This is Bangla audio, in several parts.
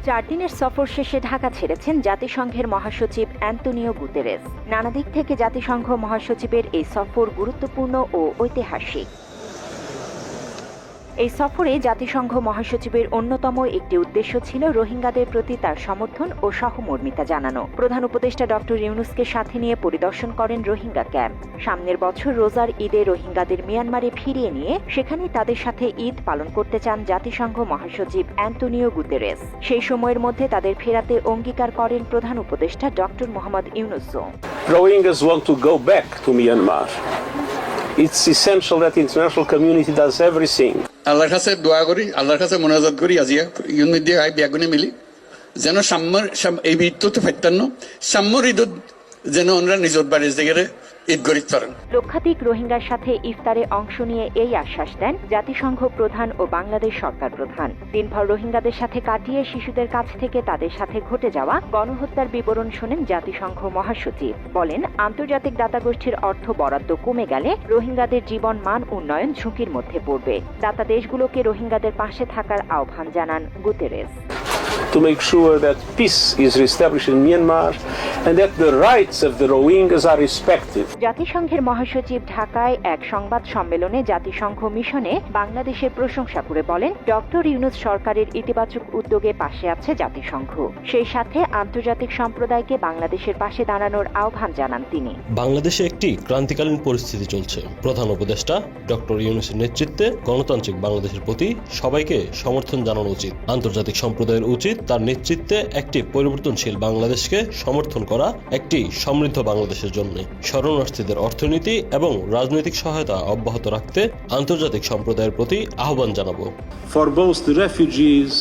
4 দিনের সফর শেষে ঢাকা ছেড়েছেন জাতিসংঘের মহাসচিব অ্যান্তোনিও গুতেরেস। নানা দিক থেকে জাতিসংঘ মহাসচিবের এই সফর গুরুত্বপূর্ণ ও ঐতিহাসিক। এই সফরে জাতিসংঘ মহাসচিবের অন্যতম একটি উদ্দেশ্য ছিল রোহিঙ্গাদের প্রতি তার সমর্থন ও সহমর্মিতা জানানো। প্রধান উপদেষ্টা ডক্টর ইউনূসকে সাথে নিয়ে পরিদর্শন করেন রোহিঙ্গা ক্যাম্প। সামনের বছর রোজার ঈদে রোহিঙ্গাদের মিয়ানমারে ফিরিয়ে নিয়ে সেখানে তাদের সাথে ঈদ পালন করতে চান জাতিসংঘ মহাসচিব অ্যান্তোনিও গুতেরেস। সেই সময়ের মধ্যে তাদের ফেরাতে অঙ্গীকার করেন প্রধান উপদেষ্টা ডক্টর মোহাম্মদ ইউনূসও। Rohingyas want to go back to Myanmar. It's essential that the international community does everything. আল্লাহর কাছে দোয়া করি, আল্লাহর কাছে মোনাজাত করি আজিয়া ইউনিট দিয়ে ব্যাগুনে মিলি যেন এই ঈদ তো ফাইতান্ন সাম্যর ঈদ যেন ওনারা নিজের বাড়ির জায়গায় ঈদ গরিব করেন। লক্ষাধিক রোহিঙ্গার সাথে ইফতারে অংশ নিয়ে এই আশ্বাস দেন জাতিসংঘ প্রধান ও বাংলাদেশ সরকার প্রধান। দিনভর রোহিঙ্গাদের সাথে কাটিয়ে শিশুদের কাছ থেকে তাদের সাথে ঘটে যাওয়া গণহত্যার বিবরণ শোনেন জাতিসংঘ মহাসচিব। বলেন, আন্তর্জাতিক দাতাগোষ্ঠীর অর্থ বরাদ্দ কমে গেলে রোহিঙ্গাদের জীবন মান উন্নয়ন ঝুঁকির মধ্যে পড়বে। দাতা দেশগুলোকে রোহিঙ্গাদের পাশে থাকার আহ্বান জানান Guterres. To make sure that peace is reestablished in Myanmar and that the rights of the Rohingyas are respected. জাতিসংঘের মহাসচিব ঢাকায় এক সংবাদ সম্মেলনে জাতিসংঘ মিশনে বাংলাদেশের প্রশংসা করে বলেন, ডক্টর ইউনূস সরকারের ইতিবাচক উদ্যোগে পাশে আছে জাতিসংঘ। সেই সাথে আন্তর্জাতিক সম্প্রদায়কে বাংলাদেশের পাশে দাঁড়ানোর আহ্বান জানান তিনি। বাংলাদেশে একটি ক্রান্তিকালীন পরিস্থিতি চলছে। প্রধান উপদেষ্টা ডক্টর ইউনূসের নেতৃত্বে গণতান্ত্রিক বাংলাদেশের প্রতি সবাইকে সমর্থন জানানো উচিত। আন্তর্জাতিক সম্প্রদায়ের উচিত তার নেতৃত্বে একটি পরিবর্তনশীল বাংলাদেশকে সমর্থন করা, একটি সমৃদ্ধ বাংলাদেশের জন্য শরণার্থীদের অর্থনীতি এবং রাজনৈতিক সহায়তা অব্যাহত রাখতে আন্তর্জাতিক সম্প্রদায়ের প্রতি আহ্বান জানাবো। For both the refugees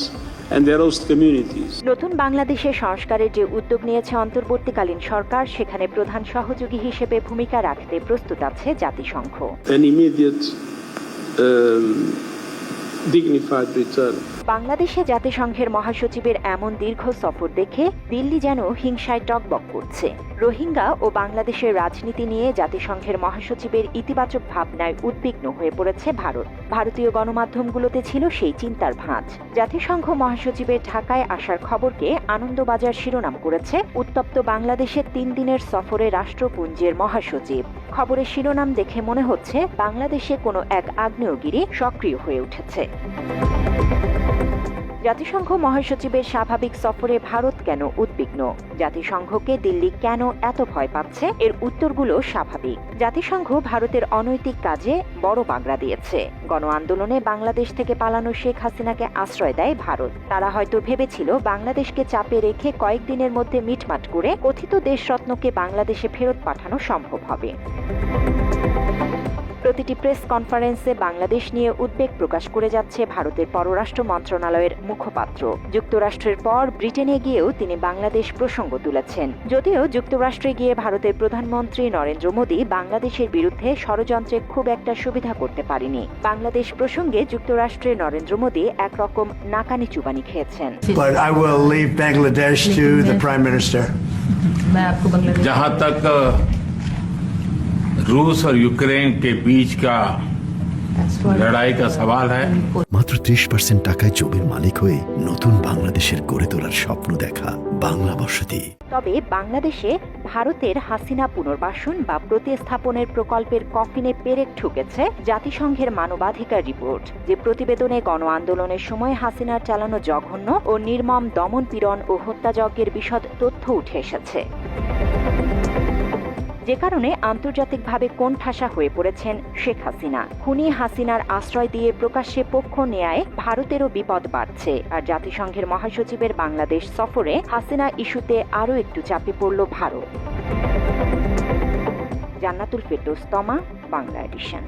and their host communities. নতুন বাংলাদেশের সংস্কারের যে উদ্যোগ নিয়েছে অন্তর্বর্তীকালীন সরকার, সেখানে প্রধান সহযোগী হিসেবে ভূমিকা রাখতে প্রস্তুত আছে জাতিসংঘ। An immediate dignified return. বাংলাদেশে জাতিসংঘের মহাসচিবের এমন দীর্ঘ সফর দেখে দিল্লি যেন হিংসায় টগবগ করছে। রোহিঙ্গা ও বাংলাদেশের রাজনীতি নিয়ে জাতিসংঘের মহাসচিবের ইতিবাচক ভাবনায় উদ্বিগ্ন হয়ে পড়েছে ভারত। ভারতীয় গণমাধ্যমগুলোতে ছিল সেই চিন্তার ভাঁজ। জাতিসংঘ মহাসচিবের ঢাকায় আসার খবরকে আনন্দবাজার শিরোনাম করেছে, উত্তপ্ত বাংলাদেশে 3 দিনের সফরে রাষ্ট্রপুঞ্জের মহাসচিব। খবরের শিরোনাম দেখে মনে হচ্ছে বাংলাদেশে কোনো এক আগ্নেয়গিরি সক্রিয় হয়ে উঠেছে। জাতিসংঘ মহাসচিবের স্বাভাবিক সফরে ভারত কেন উদ্বিগ্ন? জাতিসংঘকে দিল্লি কেন এত ভয় পাচ্ছে? এর উত্তরগুলো স্বাভাবিক। জাতিসংঘ ভারতের অনৈতিক কাজে বড় বাগড়া দিয়েছে। গণ আন্দোলনে বাংলাদেশ থেকে পালানো শেখ হাসিনাকে আশ্রয় দেয় ভারত। তারা হয়তো ভেবেছিল বাংলাদেশকে চাপে রেখে কয়েকদিনের মধ্যে মিটমাট করে কথিত দেশরত্নকে বাংলাদেশে ফেরত পাঠানো সম্ভব হবে। প্রতিটি প্রেস কনফারেন্সে বাংলাদেশ নিয়ে উদ্বেগ প্রকাশ করে যাচ্ছে ভারতের পররাষ্ট্র মন্ত্রণালয়ের মুখপাত্র। যুক্তরাষ্ট্রের পর ব্রিটেনে গিয়েও তিনি বাংলাদেশ প্রসঙ্গ তুলেছেন। যদিও যুক্তরাষ্ট্রে গিয়ে ভারতের প্রধানমন্ত্রী নরেন্দ্র মোদী বাংলাদেশের বিরুদ্ধে ষড়যন্ত্রে খুব একটা সুবিধা করতে পারেনি। বাংলাদেশ প্রসঙ্গে যুক্তরাষ্ট্রের নরেন্দ্র মোদী একরকম নাকানি চুবানি খেয়েছেন। But I will leave Bangladesh to the Prime Minister. जहाँ तक रूस और यूक्रेन के बीच का लड़ाई का सवाल है, মাত্র 30% টাকায় জমির মালিক হয়ে নতুন বাংলাদেশের গড়ে তোলার স্বপ্ন দেখা বাংলা বসতি। তবে বাংলাদেশে ভারতের হাসিনা পুনর্বাসন বা প্রতিস্থাপনের প্রকল্পের কফিনে পেরেক ঠুকেছে জাতিসংঘের মানবাধিকার রিপোর্ট। যে প্রতিবেদনে গণ আন্দোলনের সময় হাসিনার চালানো জঘন্য ও নির্মম দমন-পীড়ন ও হত্যাযজ্ঞের বিশদ তথ্য উঠে এসেছে, যে কারণে আন্তর্জাতিকভাবে কোণঠাসা হয়ে পড়েছেন শেখ হাসিনা। খুনি হাসিনার আশ্রয় দিয়ে প্রকাশ্যে পক্ষ নেয়ায় ভারতেরও বিপদ বাড়ছে। আর জাতিসংঘের মহাসচিবের বাংলাদেশ সফরে হাসিনা ইস্যুতে আরও একটু চাপে পড়ল ভারত। জান্নাতুল ফেরদৌস তমা, বাংলা এডিশন।